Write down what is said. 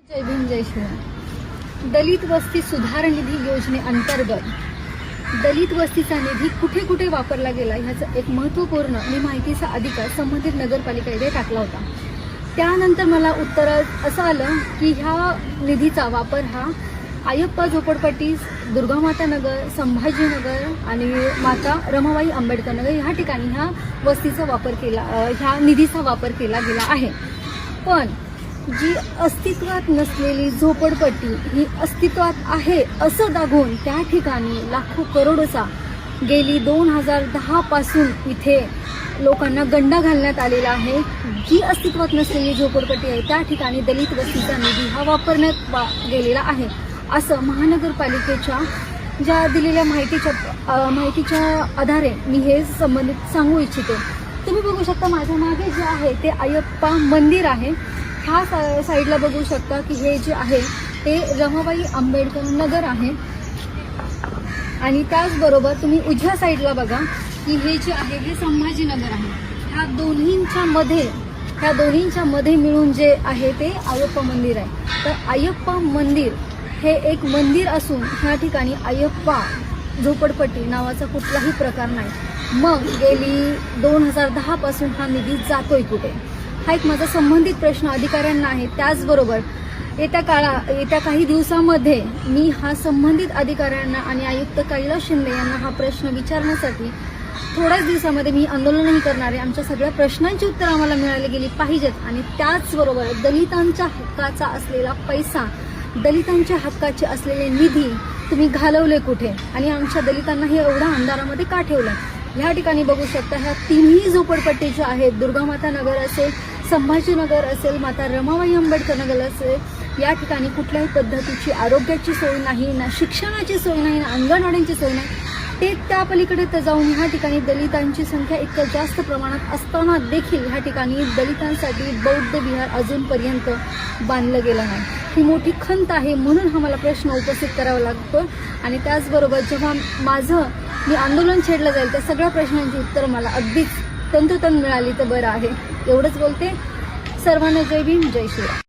जय भीम जय श्रीराम। दलित वस्ती सुधार निधी योजनेअंतर्गत दलित वस्तीचा निधी कुठे कुठे वापरला गेला ह्याचं एक महत्त्वपूर्ण आणि माहितीचा अधिकार संबंधित नगरपालिकेने टाकला होता। त्यानंतर मला उत्तर असं आलं की ह्या निधीचा वापर हा अय्यप्पा झोपडपट्टी, दुर्गामाता नगर, संभाजीनगर आणि माता रमाबाई आंबेडकर नगर ह्या ठिकाणी ह्या वस्तीचा वापर केला, ह्या निधीचा वापर केला गेला आहे। पण जी अस्तित्वात नसलेली झोपडपट्टी ही अस्तित्वात आहे असं दाखवून त्या ठिकाणी लाखो करोडचा गेली 2010 पासून इथे लोकांना गंडा घालण्यात आलेला आहे। जी अस्तित्वात नसलेली झोपडपट्टी आहे त्या ठिकाणी दलित वस्तीचा निधी हा वापरण्यात गेलेला आहे असं महानगरपालिकेच्या ज्या दिलेल्या माहितीच्या आधारे मी हे संबंधित सांगू इच्छिते। तुम्ही बघू शकता माझ्या मागे जे आहे ते अय्यप्पा मंदिर आहे। ह्या साईडला बघू शकता की हे जे आहे ते रमाबाई आंबेडकर नगर आहे आणि त्याचबरोबर तुम्ही उजव्या साईडला बघा की हे जे आहे हे संभाजीनगर आहे। ह्या दोन्हींच्या मध्ये मिळून जे आहे ते अय्यप्पा मंदिर आहे। तर अय्यप्पा मंदिर हे एक मंदिर असून ह्या ठिकाणी अय्यप्पा झोपडपट्टी नावाचा कुठलाही प्रकार नाही। मग गेली 2010 पासून हा निधी जातोय कुठे, हा एक माझा संबंधित प्रश्न अधिकाऱ्यांना आहे। त्याचबरोबर येत्या काही दिवसामध्ये मी हा संबंधित अधिकाऱ्यांना आणि आयुक्त कैलास शिंदे यांना हा प्रश्न विचारण्यासाठी थोड्याच दिवसामध्ये मी आंदोलनही करणार आहे। आमच्या सगळ्या प्रश्नांची उत्तर आम्हाला मिळाली गेली पाहिजेत आणि त्याचबरोबर दलितांच्या हक्काचा असलेला पैसा, दलितांच्या हक्काचे असलेले निधी तुम्ही घालवले कुठे आणि आमच्या दलितांना हे एवढा अंधारामध्ये का ठेवलं। ह्या ठिकाणी बघू शकता ह्या तिन्ही झोपडपट्टी ज्या आहेत, दुर्गामाता नगर असेल, संभाजीनगर असेल, माता रमाबाई आंबेडकर नगर असेल, या ठिकाणी कुठल्याही पद्धतीची आरोग्याची सोय नाही, ना शिक्षणाची सोय नाही, ना अंगणवाड्यांची सोय नाही। ते त्या पलीकडे तर जाऊन ह्या ठिकाणी दलितांची संख्या इतक्या जास्त प्रमाणात असताना देखील ह्या ठिकाणी दलितांसाठी बौद्ध विहार अजूनपर्यंत बांधलं गेलं नाही। ही मोठी खंत आहे, म्हणून हा मला प्रश्न उपस्थित करावा लागतो आणि त्याचबरोबर जेव्हा मी आंदोलन छेडलं जाईल त्या सगळ्या प्रश्नांची उत्तर मला अगदीच तंतोतंत मिळाली तर बरं आहे। एवढंच बोलते। सर्वांना जय भीम जय श्रीराम।